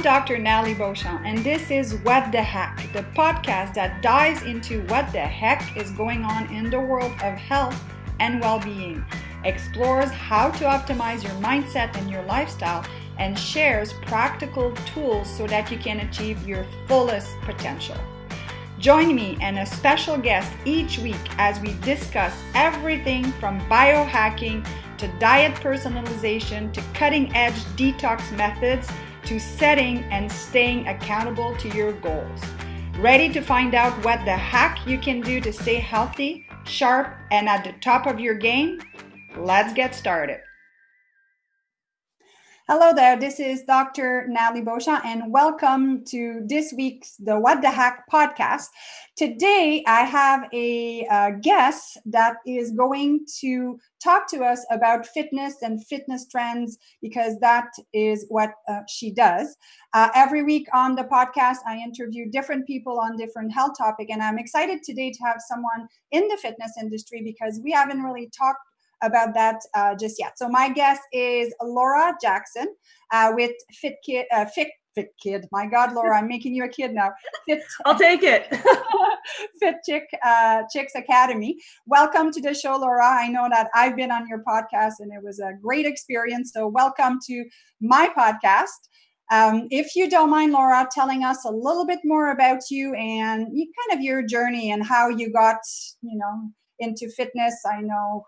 I'm Dr. Nathalie Beauchamp, and this is What the Heck, the podcast that dives into what the heck is going on in the world of health and well-being, explores how to optimize your mindset and your lifestyle, and shares practical tools so that you can achieve your fullest potential. Join me and a special guest each week as we discuss everything from biohacking to diet personalization to cutting-edge detox methods to setting and staying accountable to your goals. Ready to find out what the heck you can do to stay healthy, sharp, and at the top of your game? Let's get started. Hello there, this is Dr. Nathalie Beauchamp, and welcome to this week's the What the Heck podcast. Today, I have a guest that is going to talk to us about fitness and fitness trends, because that is what she does. Every week on the podcast, I interview different people on different health topics, and I'm excited today to have someone in the fitness industry because we haven't really talked about that just yet. So my guest is Laura Jackson with Fit Kid. My God, Laura, I'm making you a kid now. I'll take it. Fit Chicks Academy. Welcome to the show, Laura. I know that I've been on your podcast and it was a great experience. So welcome to my podcast. If you don't mind, Laura, telling us a little bit more about you and kind of your journey and how you got, into fitness. I know,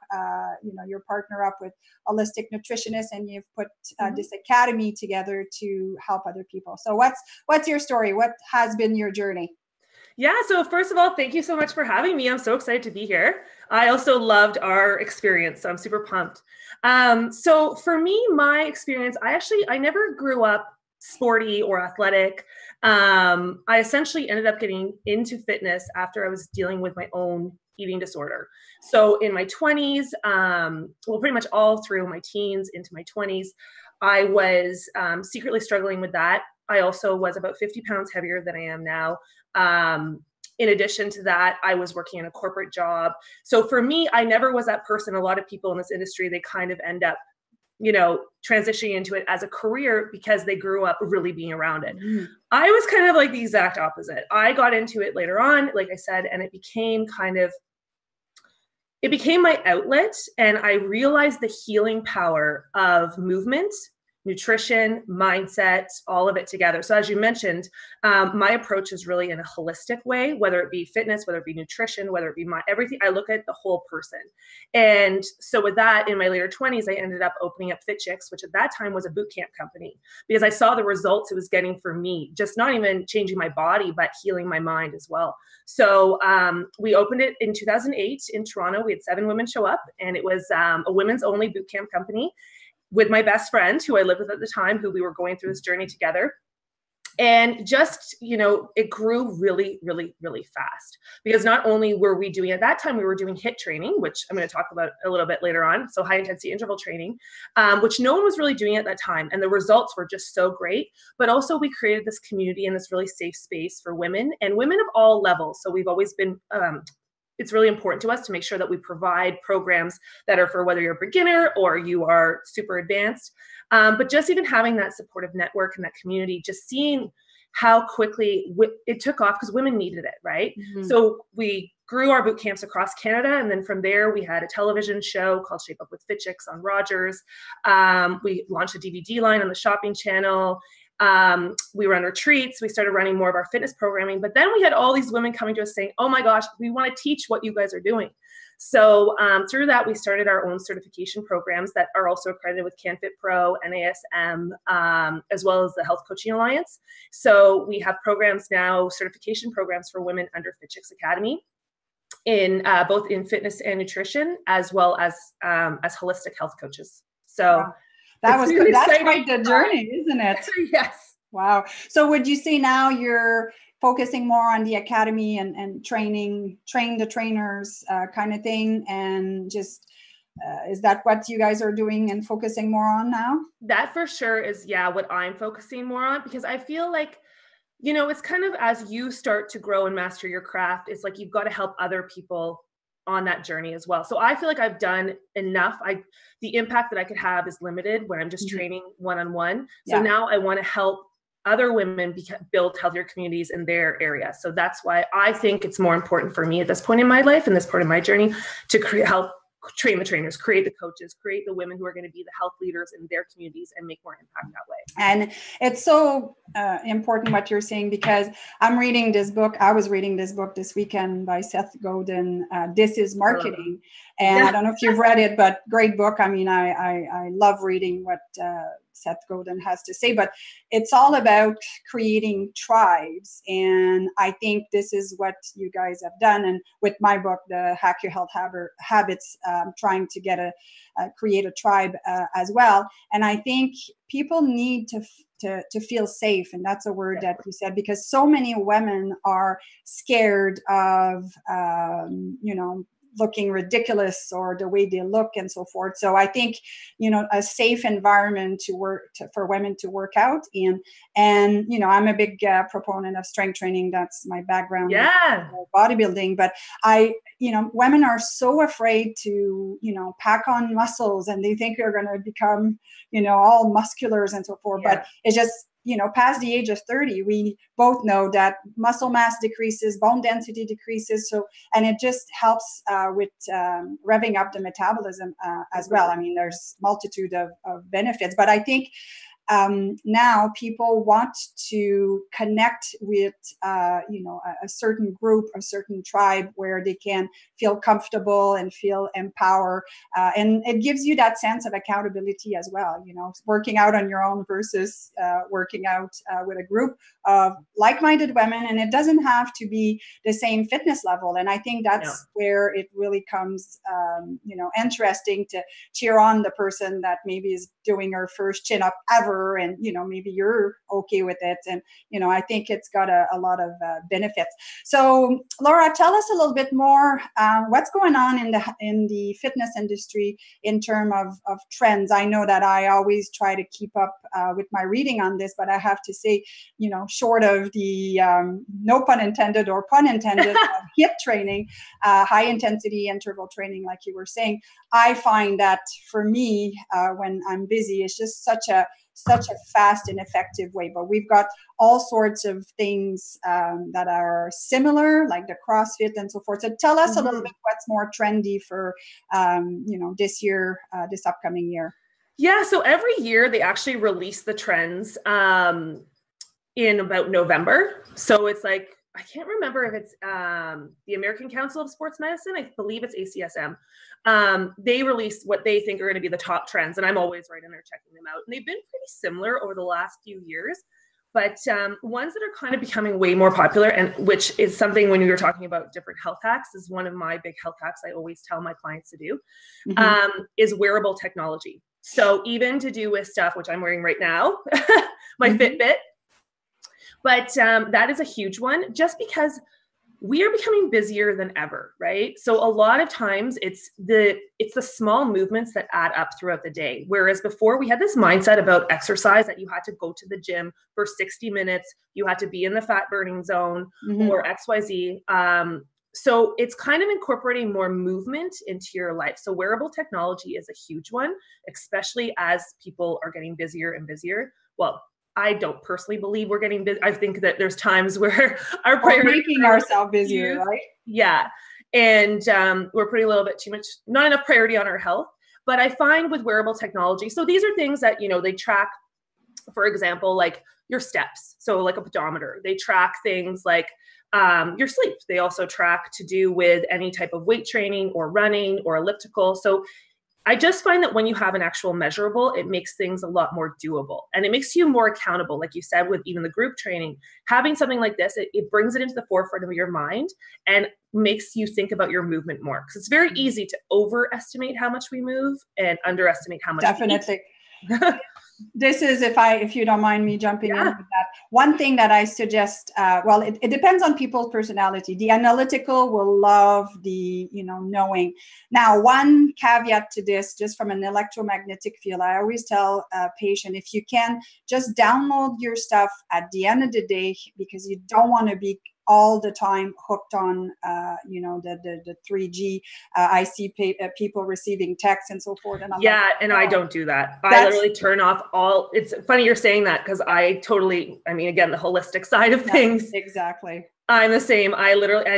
you're partner up with holistic nutritionist, and you've put this academy together to help other people. So what's your story? What has been your journey? Yeah. So first of all, thank you so much for having me. I'm so excited to be here. I also loved our experience, so I'm super pumped. So for me, my experience, I never grew up sporty or athletic. I essentially ended up getting into fitness after I was dealing with my own eating disorder. So in my 20s, pretty much all through my teens into my 20s, I was secretly struggling with that. I also was about 50 pounds heavier than I am now. In addition to that, I was working in a corporate job. So for me, I never was that person. A lot of people in this industry, they kind of end up transitioning into it as a career because they grew up really being around it. I was kind of like the exact opposite. I got into it later on, like I said, and it became my outlet, and I realized the healing power of movement, nutrition, mindset, all of it together. So as you mentioned, my approach is really in a holistic way, whether it be fitness, whether it be nutrition, whether it be everything. I look at the whole person. And so with that, in my later 20s, I ended up opening up Fit Chicks, which at that time was a boot camp company, because I saw the results it was getting for me, just not even changing my body, but healing my mind as well. So we opened it in 2008 in Toronto. We had 7 women show up, and it was a women's only boot camp company, with my best friend who I lived with at the time, who we were going through this journey together. And just, it grew really, really, really fast, because not only were we doing, at that time, we were doing HIIT training, which I'm going to talk about a little bit later on. So high intensity interval training, which no one was really doing at that time. And the results were just so great. But also we created this community and this really safe space for women, and women of all levels. So we've always been, it's really important to us to make sure that we provide programs that are for whether you're a beginner or you are super advanced. But just even having that supportive network and that community, just seeing how quickly it took off, because women needed it, right? Mm-hmm. So we grew our boot camps across Canada. And then from there, we had a television show called Shape Up with Fit Chicks on Rogers. We launched a DVD line on the shopping channel. We run retreats. We started running more of our fitness programming, but then we had all these women coming to us saying, oh my gosh, we want to teach what you guys are doing. So through that, we started our own certification programs that are also accredited with CanFit Pro, NASM, as well as the Health Coaching Alliance. So we have programs now, certification programs for women under Fit Chicks Academy, in both in fitness and nutrition, as well as holistic health coaches. So. Wow. That's quite the journey, isn't it? Yes. Wow. So would you say now you're focusing more on the academy and train the trainers kind of thing, and just is that what you guys are doing and focusing more on now? That for sure is, what I'm focusing more on, because I feel like, it's kind of as you start to grow and master your craft, it's like you've got to help other people on that journey as well. So I feel like I've done enough. The impact that I could have is limited when I'm just training one-on-one. So now I want to help other women build healthier communities in their area. So that's why I think it's more important for me at this point in my life and this point in my journey to help train the trainers, create the coaches, create the women who are going to be the health leaders in their communities and make more impact that way. And it's so important what you're saying, because I'm reading this book. I was reading this book this weekend by Seth Godin, This is Marketing. And I don't know if you've read it, but great book. I mean, I love reading what Seth Godin has to say, but it's all about creating tribes. And I think this is what you guys have done. And with my book, the Hack Your Health Habits, trying to get create a tribe as well. And I think people need to feel safe. And that's a word that you said, because so many women are scared of, looking ridiculous or the way they look and so forth. So I think, a safe environment for women to work out in. And, I'm a big proponent of strength training. That's my background. Yeah. Bodybuilding. But women are so afraid to, pack on muscles, and they think they're going to become, all musculars and so forth. Yeah. But it's just, past the age of 30, we both know that muscle mass decreases, bone density decreases. So, and it just helps with revving up the metabolism as well. I mean, there's multitude of benefits, but I think now people want to connect with, a certain group, a certain tribe where they can feel comfortable and feel empowered. And it gives you that sense of accountability as well, working out on your own versus working out with a group of like-minded women. And it doesn't have to be the same fitness level. And I think that's where it really comes, interesting to cheer on the person that maybe is doing her first chin-up ever. And, maybe you're okay with it. And, I think it's got a lot of benefits. So Laura, tell us a little bit more, what's going on in the fitness industry in terms of trends. I know that I always try to keep up with my reading on this, but I have to say, short of the, no pun intended or pun intended, HIIT training, high intensity interval training, like you were saying, I find that for me, when I'm busy, it's just such a fast and effective way. But we've got all sorts of things that are similar, like the CrossFit and so forth. So tell us a little bit what's more trendy for, this year, this upcoming year. Yeah. So every year they actually release the trends in about November. So it's like, I can't remember if it's the American Council of Sports Medicine. I believe it's ACSM. They release what they think are going to be the top trends. And I'm always right in there checking them out. And they've been pretty similar over the last few years. But ones that are kind of becoming way more popular, and which is something when we were talking about different health hacks, is one of my big health hacks I always tell my clients to do, is wearable technology. So even to do with stuff, which I'm wearing right now, my Fitbit. But that is a huge one, just because we are becoming busier than ever, right? So a lot of times it's the small movements that add up throughout the day. Whereas before we had this mindset about exercise that you had to go to the gym for 60 minutes, you had to be in the fat burning zone or XYZ. So it's kind of incorporating more movement into your life. So wearable technology is a huge one, especially as people are getting busier and busier. Well, I don't personally believe we're getting busy. I think that there's times where we're making ourselves busier, right? Yeah. And we're putting a little bit too much, not enough priority on our health. But I find with wearable technology, so these are things that, they track, for example, like your steps. So like a pedometer. They track things like your sleep. They also track to do with any type of weight training or running or elliptical. So I just find that when you have an actual measurable, it makes things a lot more doable, and it makes you more accountable. Like you said, with even the group training, having something like this, it brings it into the forefront of your mind and makes you think about your movement more. Because it's very easy to overestimate how much we move and underestimate how much Definitely. This is, if you don't mind me jumping in with that, one thing that I suggest, it depends on people's personality. The analytical will love the, knowing. Now, one caveat to this, just from an electromagnetic field, I always tell a patient, if you can, just download your stuff at the end of the day, because you don't want to be all the time hooked on, the 3G. I see people receiving texts and so forth. And I'm and I don't do that. I literally turn off all. It's funny you're saying that, because again, the holistic side of things. Exactly. I'm the same.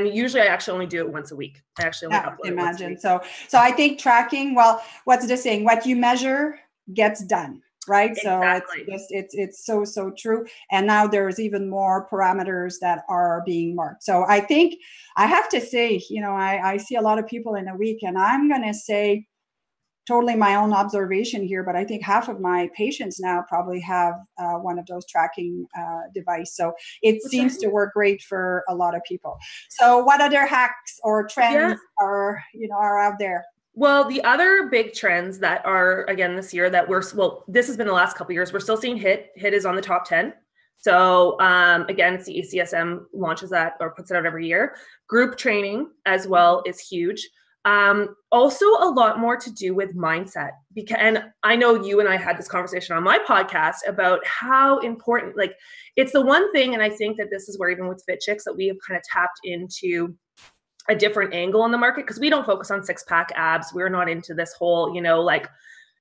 Usually I actually only do it once a week. I actually only upload it once a week. So I think tracking, well, what's the saying? What you measure gets done, right? Exactly. So it's so true. And now there's even more parameters that are being marked. So I think I have to say, I see a lot of people in a week, and I'm going to say, totally my own observation here, but I think half of my patients now probably have one of those tracking device. So it seems to work great for a lot of people. So what other hacks or trends are out there? Well, the other big trends that are, again, this year that this has been the last couple of years, we're still seeing HIIT. HIIT is on the top 10. So again, it's the ACSM launches that or puts it out every year. Group training as well is huge. Also a lot more to do with mindset, and I know you and I had this conversation on my podcast about how important, it's the one thing. And I think that this is where, even with Fit Chicks, that we have kind of tapped into a different angle on the market, because we don't focus on 6-pack abs. We're not into this whole,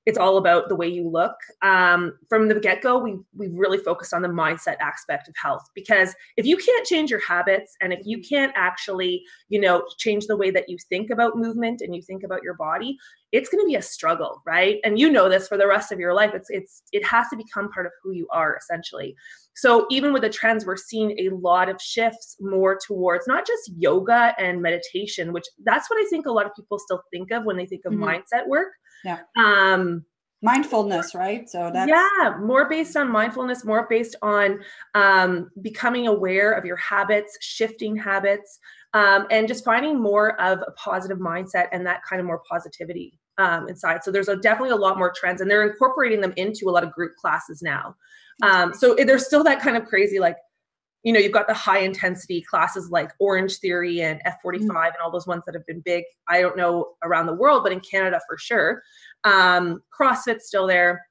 it's all about the way you look. From the get-go, we've really focused on the mindset aspect of health, because if you can't change your habits, and if you can't actually, change the way that you think about movement and you think about your body, it's going to be a struggle, right? And this for the rest of your life. It has to become part of who you are, essentially. So even with the trends, we're seeing a lot of shifts more towards not just yoga and meditation, which that's what I think a lot of people still think of when they think of mindset work. Yeah. Mindfulness, right? So that's more based on mindfulness, more based on becoming aware of your habits, shifting habits, and just finding more of a positive mindset and that kind of more positivity inside. So there's definitely a lot more trends, and they're incorporating them into a lot of group classes now. So there's still that kind of crazy, you've got the high intensity classes like Orange Theory and F45 and all those ones that have been big. I don't know around the world, but in Canada for sure. CrossFit's still there.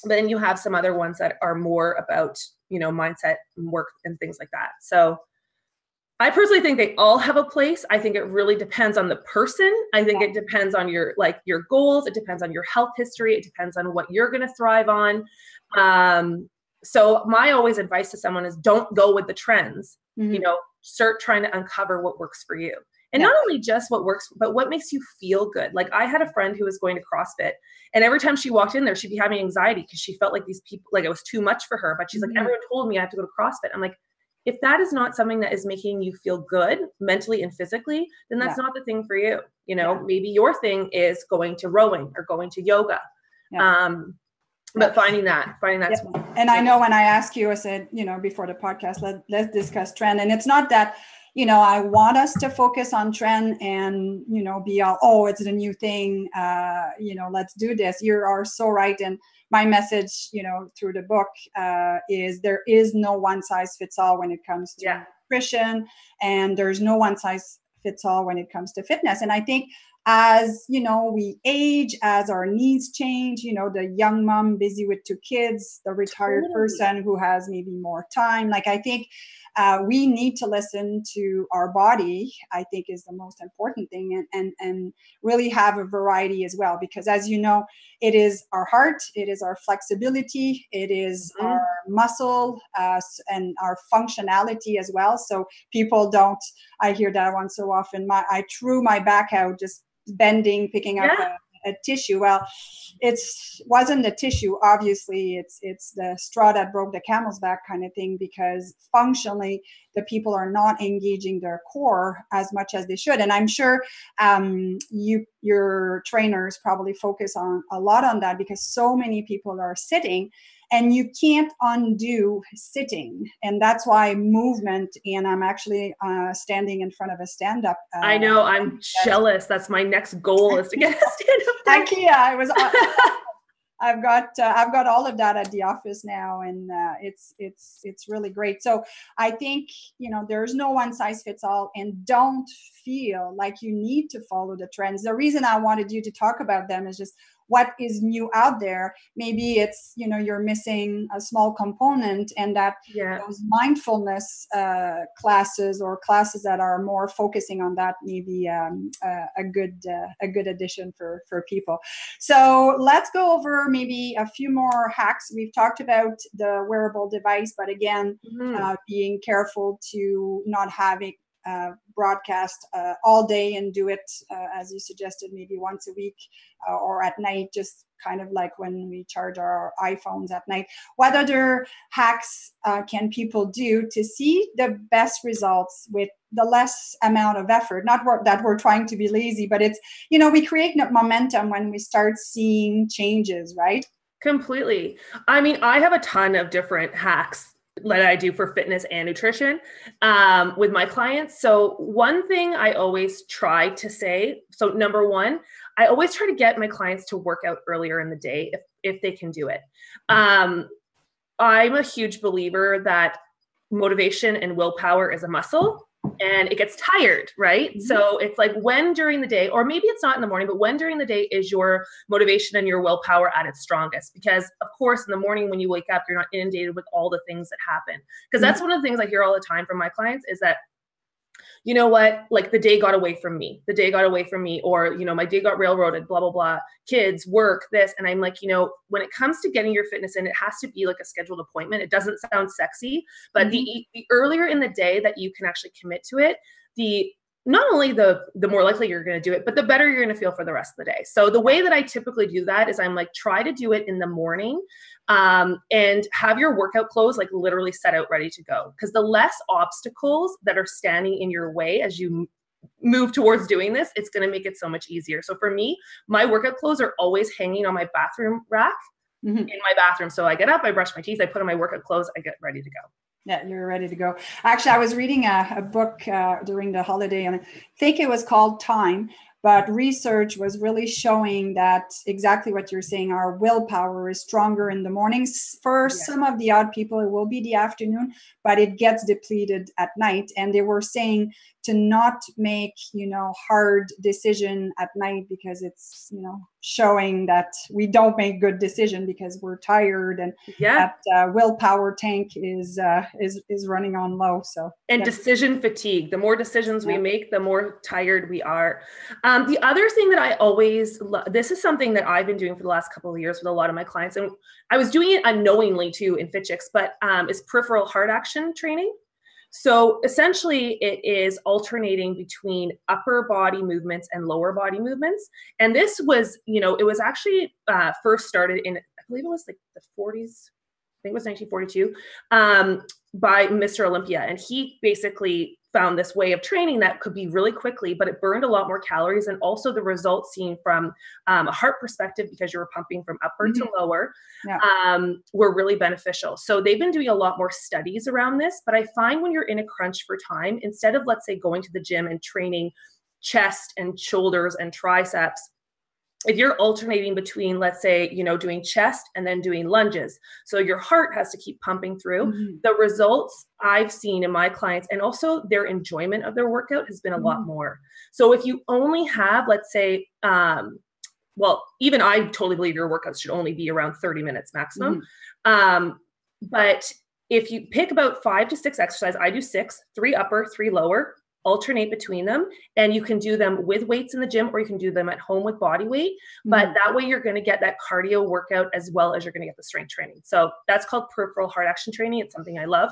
But then you have some other ones that are more about, mindset and work and things like that. So I personally think they all have a place. I think it really depends on the person. I think it depends on your goals. It depends on your health history. It depends on what you're going to thrive on. So my always advice to someone is, don't go with the trends, start trying to uncover what works for you. And not only just what works, but what makes you feel good. Like, I had a friend who was going to CrossFit, and every time she walked in there, she'd be having anxiety because she felt like these people, it was too much for her. But she's like, everyone told me I have to go to CrossFit. I'm like, if that is not something that is making you feel good mentally and physically, then that's not the thing for you. Maybe your thing is going to rowing or going to yoga. But finding that. And I know when I asked you, I said, before the podcast, let's discuss trend. And it's not that, I want us to focus on trend and, be all, oh, it's the new thing. Let's do this. You are so right. And my message, through the book is there is no one size fits all when it comes to nutrition, and there's no one size fits all when it comes to fitness. And I think as, we age, as our needs change, the young mom busy with 2 kids, the retired person who has maybe more time. I think we need to listen to our body, I think, is the most important thing, and really have a variety as well. Because as you know, it is our heart, it is our flexibility, it is our muscle and our functionality as well. So people don't, I hear that one so often, I threw my back out just bending, picking up a tissue. Well, it wasn't the tissue, obviously. It's the straw that broke the camel's back kind of thing, because functionally the people are not engaging their core as much as they should. And I'm sure your trainers probably focus a lot on that, because so many people are sitting, and you can't undo sitting. And that's why movement, and I'm actually standing in front of a stand-up. I know, I'm jealous. That's my next goal, is to get a stand-up. IKEA, I've got all of that at the office now, and it's really great. So I think, there's no one size fits all, and don't feel like you need to follow the trends. The reason I wanted you to talk about them is just, what is new out there. Maybe it's, you're missing a small component, and that those mindfulness classes or classes that are more focusing on that may be a good addition for people. So let's go over maybe a few more hacks. We've talked about the wearable device, but again, being careful to not having broadcast all day and do it, as you suggested, maybe once a week or at night, just kind of like when we charge our iPhones at night. What other hacks can people do to see the best results with the less amount of effort? Not that we're trying to be lazy, but it's, we create momentum when we start seeing changes, right? Completely. I mean, I have a ton of different hacks that I do for fitness and nutrition with my clients. So one thing I always try to say, so number one, I always try to get my clients to work out earlier in the day if they can do it. I'm a huge believer that motivation and willpower is a muscle, and it gets tired, right? Mm-hmm. So it's like, when during the day, or maybe it's not in the morning, but when during the day is your motivation and your willpower at its strongest? Because of course, in the morning when you wake up, you're not inundated with all the things that happen. Because that's one of the things I hear all the time from my clients is that, you know what, like the day got away from me. The day got away from me, or, my day got railroaded, blah, blah, blah, kids, work, this. And I'm like, when it comes to getting your fitness in, it has to be like a scheduled appointment. It doesn't sound sexy, but the earlier in the day that you can actually commit to it, not only the more likely you're going to do it, but the better you're going to feel for the rest of the day. So the way that I typically do that is I'm like, try to do it in the morning, and have your workout clothes like literally set out ready to go. Because the less obstacles that are standing in your way as you move towards doing this, it's going to make it so much easier. So for me, my workout clothes are always hanging on my bathroom rack in my bathroom. So I get up, I brush my teeth, I put on my workout clothes, I get ready to go. Yeah, you're ready to go. Actually, I was reading a book during the holiday, and I think it was called Time, but research was really showing that exactly what you're saying, our willpower is stronger in the mornings. For some of the odd people, it will be the afternoon, but it gets depleted at night. And they were saying to not make, hard decision at night, because it's, showing that we don't make good decision because we're tired, and that willpower tank is running on low. So decision fatigue. The more decisions we make, the more tired we are. The other thing that I always this is something that I've been doing for the last couple of years with a lot of my clients, and I was doing it unknowingly too in FitChicks, but is peripheral heart action training. So essentially it is alternating between upper body movements and lower body movements. And this was, it was actually first started in, I believe it was like the 40s, I think it was 1942, by Mr. Olympia. And he basically found this way of training that could be really quickly, but it burned a lot more calories. And also the results seen from a heart perspective, because you were pumping from upper to lower, were really beneficial. So they've been doing a lot more studies around this, but I find when you're in a crunch for time, instead of, let's say, going to the gym and training chest and shoulders and triceps, if you're alternating between, let's say, doing chest and then doing lunges, so your heart has to keep pumping through, the results I've seen in my clients, and also their enjoyment of their workout, has been a lot more. So if you only have, let's say, even I totally believe your workouts should only be around 30 minutes maximum. But if you pick about 5 to 6 exercises, I do 6, 3 upper, 3 lower, alternate between them, and you can do them with weights in the gym, or you can do them at home with body weight. But that way you're going to get that cardio workout as well as you're going to get the strength training. So that's called peripheral heart action training. It's something I love.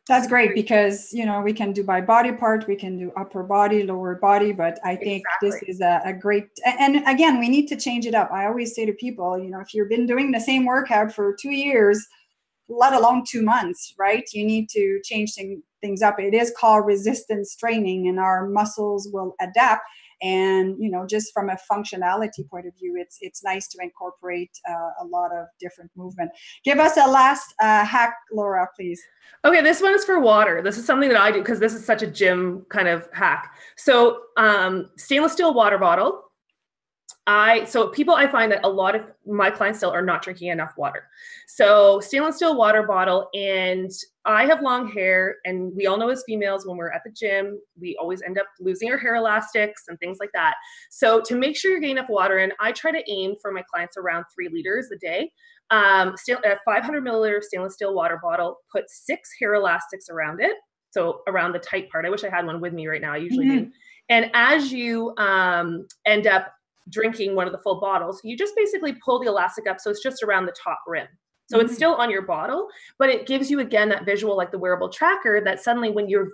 That's great, because, we can do by body part, we can do upper body, lower body, but I think this is a great, and again, we need to change it up. I always say to people, if you've been doing the same workout for 2 years, let alone 2 months, right? You need to change things up. It is called resistance training, and our muscles will adapt. And, just from a functionality point of view, it's nice to incorporate a lot of different movement. Give us a last hack, Laura, please. Okay, this one is for water. This is something that I do because this is such a gym kind of hack. So stainless steel water bottle. So people, I find that a lot of my clients still are not drinking enough water. So stainless steel water bottle, and I have long hair, and we all know as females, when we're at the gym, we always end up losing our hair elastics and things like that. So to make sure you're getting enough water in, I try to aim for my clients around 3 liters a day. Still a 500 milliliter stainless steel water bottle, put 6 hair elastics around it. So around the tight part. I wish I had one with me right now. I usually do. And as you end up drinking one of the full bottles, you just basically pull the elastic up so it's just around the top rim. So it's still on your bottle, but it gives you, again, that visual, like the wearable tracker, that suddenly when you've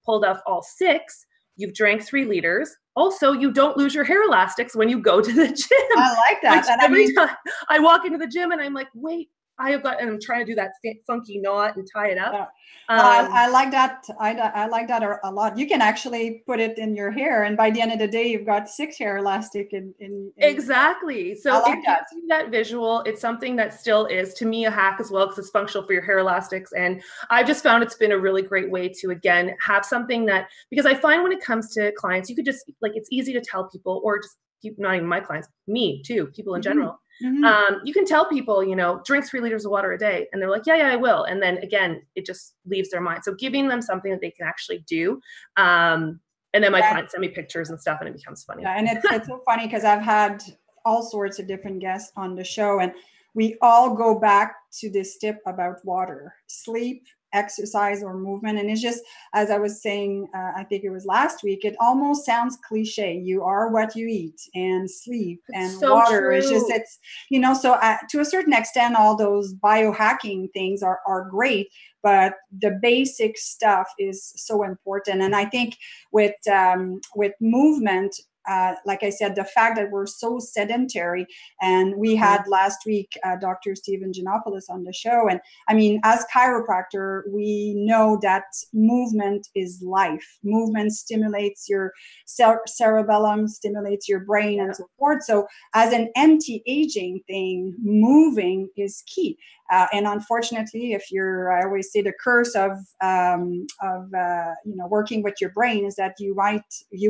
pulled off all 6, you've drank 3 liters. Also, you don't lose your hair elastics when you go to the gym. I like that. And every time I walk into the gym and I'm like, wait, and I'm trying to do that funky knot and tie it up. Yeah. I like that. I like that a lot. You can actually put it in your hair, and by the end of the day, you've got 6 hair elastic in Exactly. So like it gives you that visual. It's something that still is, to me, a hack as well, because it's functional for your hair elastics. And I just found it's been a really great way to, again, have something that, because I find when it comes to clients, you could just, like, it's easy to tell people, or just not even my clients, me too, people in general. You can tell people, drink 3 liters of water a day, and they're like, yeah, I will. And then again, it just leaves their mind. So giving them something that they can actually do. And then my clients send me pictures and stuff, and it becomes funny. Yeah, and it's so funny because I've had all sorts of different guests on the show, and we all go back to this tip about water, sleep, exercise, or movement. And it's just, as I was saying, I think it was last week, it almost sounds cliche. You are what you eat, and sleep and so water. True. It's just, so to a certain extent, all those biohacking things are great, but the basic stuff is so important. And I think with movement, like I said, the fact that we're so sedentary, and we had last week Dr. Stephen Giannopoulos on the show. And I mean, as chiropractor, we know that movement is life. Movement stimulates your cerebellum, stimulates your brain, and so forth. So as an anti-aging thing, moving is key. And unfortunately, I always say the curse of working with your brain is that you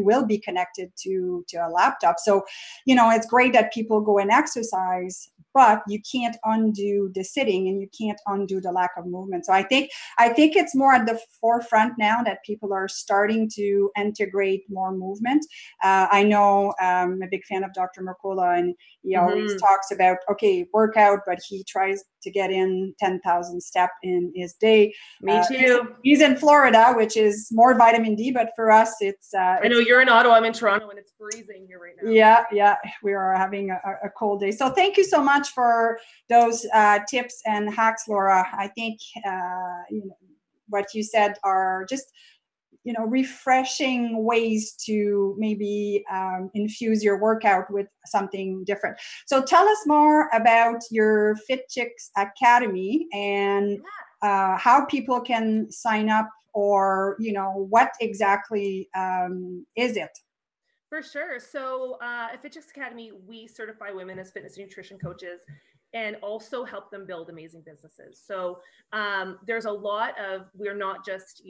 will be connected to a laptop. So, it's great that people go and exercise, but you can't undo the sitting, and you can't undo the lack of movement. So I think it's more at the forefront now that people are starting to integrate more movement. I know I'm a big fan of Dr. Mercola, and he always talks about, workout, but he tries to get in 10,000 steps in his day. Me too. He's in Florida, which is more vitamin D, but for us, I know you're in Ottawa, I'm in Toronto, and it's freezing here right now. Yeah, we are having a cold day. So thank you so much for those tips and hacks, Laura. I think what you said are just refreshing ways to maybe infuse your workout with something different. So tell us more about your Fit Chicks Academy, and how people can sign up, or what exactly is it? For sure. So at Fit Chicks Academy, we certify women as fitness and nutrition coaches, and also help them build amazing businesses. So there's a lot of, we're not just,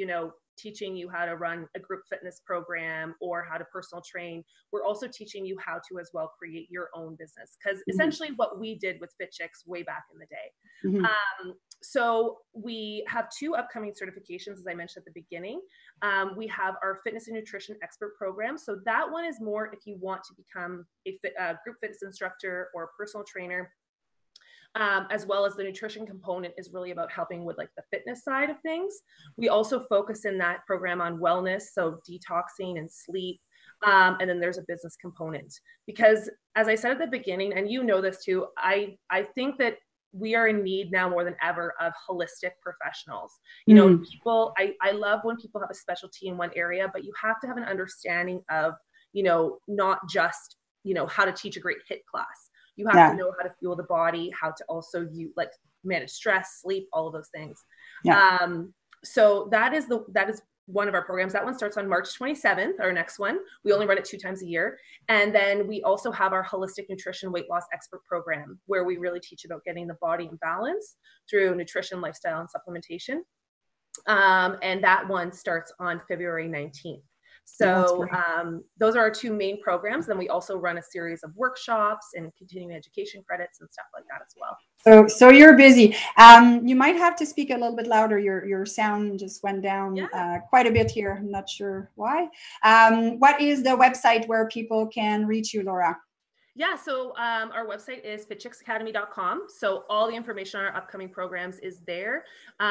teaching you how to run a group fitness program or how to personal train. We're also teaching you how to as well create your own business, because essentially what we did with Fit Chicks way back in the day. So we have 2 upcoming certifications, as I mentioned at the beginning. We have our fitness and nutrition expert program. So that one is more if you want to become a group fitness instructor or a personal trainer. As well as the nutrition component is really about helping with like the fitness side of things. We also focus in that program on wellness, so detoxing and sleep. And then there's a business component, because as I said at the beginning, and this too, I think that we are in need now more than ever of holistic professionals. People, I love when people have a specialty in one area, but you have to have an understanding of, not just, how to teach a great HIIT class. You have to know how to fuel the body, how to also manage stress, sleep, all of those things. So that is one of our programs. That one starts on March 27th, our next one. We only run it 2 times a year. And then we also have our holistic nutrition weight loss expert program, where we really teach about getting the body in balance through nutrition, lifestyle, and supplementation. And that one starts on February 19th. So those are our two main programs. Then we also run a series of workshops and continuing education credits and stuff like that as well. So you're busy. You might have to speak a little bit louder. Your sound just went down quite a bit here. I'm not sure why. What is the website where people can reach you, Laura? Yeah, so our website is fitchicksacademy.com. So all the information on our upcoming programs is there.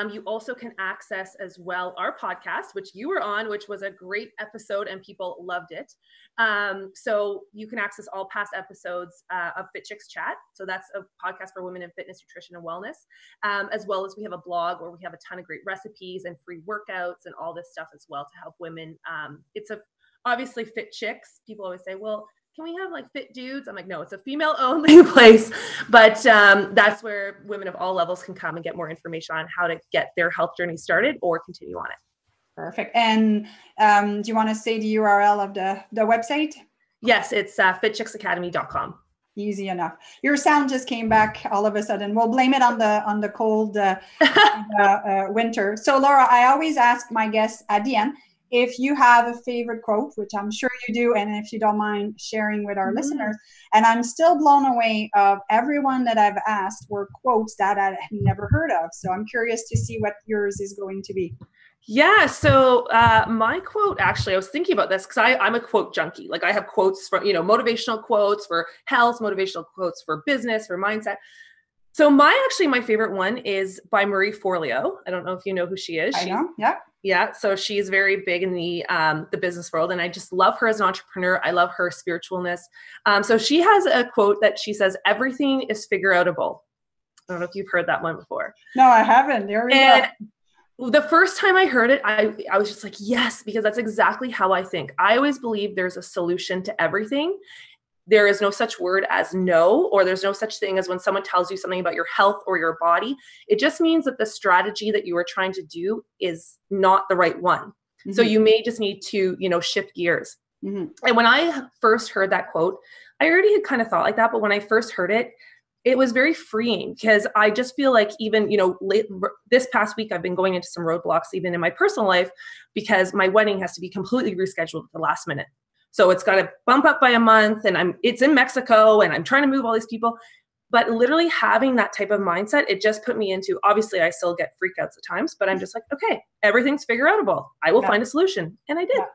You also can access as well our podcast, which you were on, which was a great episode and people loved it. So you can access all past episodes of Fit Chicks Chat. So that's a podcast for women in fitness, nutrition, and wellness, as well as we have a blog where we have a ton of great recipes and free workouts and all this stuff as well to help women. It's obviously Fit Chicks. People always say, well, can we have like fit dudes? I'm like, no, it's a female only place, but that's where women of all levels can come and get more information on how to get their health journey started or continue on it. Perfect. And do you want to say the URL of the website? Yes, it's fitchicksacademy.com. Easy enough. Your sound just came back all of a sudden. We'll blame it on the cold winter. So Laura, I always ask my guests at the end, if you have a favorite quote, which I'm sure you do, and if you don't mind sharing with our listeners, and I'm still blown away of everyone that I've asked were quotes that I had never heard of. So I'm curious to see what yours is going to be. Yeah. So my quote, actually, I was thinking about this because I'm a quote junkie. Like I have quotes from, motivational quotes for health, motivational quotes for business, for mindset. So my favorite one is by Marie Forleo. I don't know if you know who she is. I know. Yeah. Yeah. So she's very big in the business world. And I just love her as an entrepreneur. I love her spiritualness. So she has a quote that she says, everything is figure-outable. I don't know if you've heard that one before. No, I haven't. There we go. The first time I heard it, I was just like, yes, because that's exactly how I think. I always believe there's a solution to everything. There is no such word as no, or there's no such thing as when someone tells you something about your health or your body. It just means that the strategy that you are trying to do is not the right one. Mm-hmm. So you may just need to, shift gears. Mm-hmm. And when I first heard that quote, I already had kind of thought like that. But when I first heard it, it was very freeing because I just feel like even, this past week, I've been going into some roadblocks, even in my personal life, because my wedding has to be completely rescheduled at the last minute. So it's got to bump up by a month and it's in Mexico and I'm trying to move all these people. But literally having that type of mindset, it just put me into, obviously I still get freakouts at times, but I'm just like, okay, everything's figure-outable. I will find a solution. And I did. Yeah.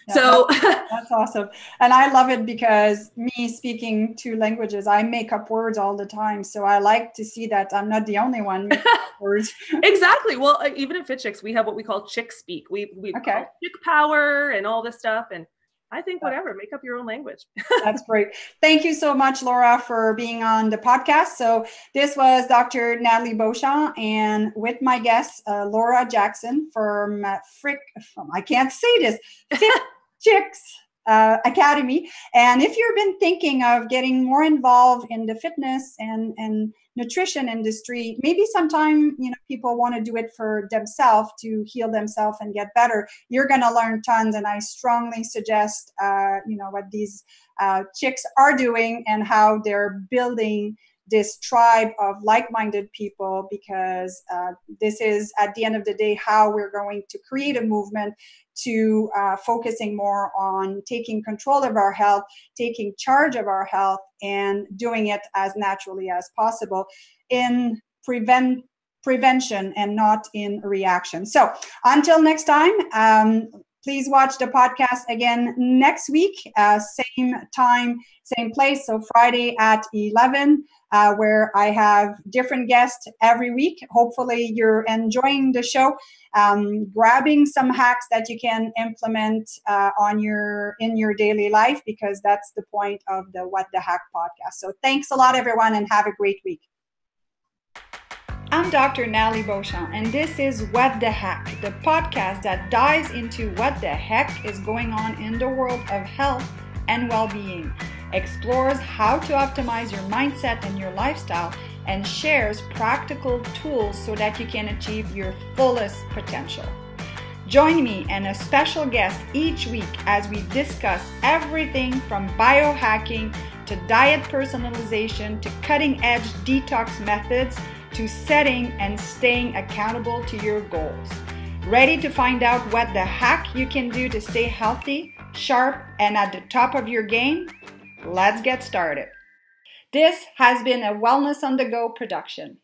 Yeah, so that's awesome. And I love it because me speaking two languages, I make up words all the time. So I like to see that I'm not the only one making up words. Exactly. Well, even at Fit Chicks, we have what we call chick speak. We call chick power and all this stuff. And I think whatever, make up your own language. That's great. Thank you so much, Laura, for being on the podcast. So this was Dr. Nathalie Beauchamp and with my guest, Laura Jackson from I can't say this, Fit Chicks Academy. And if you've been thinking of getting more involved in the fitness and nutrition industry, maybe sometime, people want to do it for themselves to heal themselves and get better. You're going to learn tons. And I strongly suggest, what these chicks are doing and how they're building this tribe of like-minded people, because this is, at the end of the day, how we're going to create a movement to focusing more on taking control of our health, taking charge of our health, and doing it as naturally as possible in prevention and not in reaction. So until next time, please watch the podcast again next week, same time, same place. So Friday at 11, where I have different guests every week. Hopefully you're enjoying the show, grabbing some hacks that you can implement in your daily life, because that's the point of the What the Hack podcast. So thanks a lot, everyone, and have a great week. I'm Dr. Nathalie Beauchamp, and this is What the Hack, the podcast that dives into what the heck is going on in the world of health and well-being, explores how to optimize your mindset and your lifestyle, and shares practical tools so that you can achieve your fullest potential. Join me and a special guest each week as we discuss everything from biohacking to diet personalization to cutting-edge detox methods to setting and staying accountable to your goals. Ready to find out what the hack you can do to stay healthy? sharp, and at the top of your game? Let's get started. This has been a Wellness on the Go production.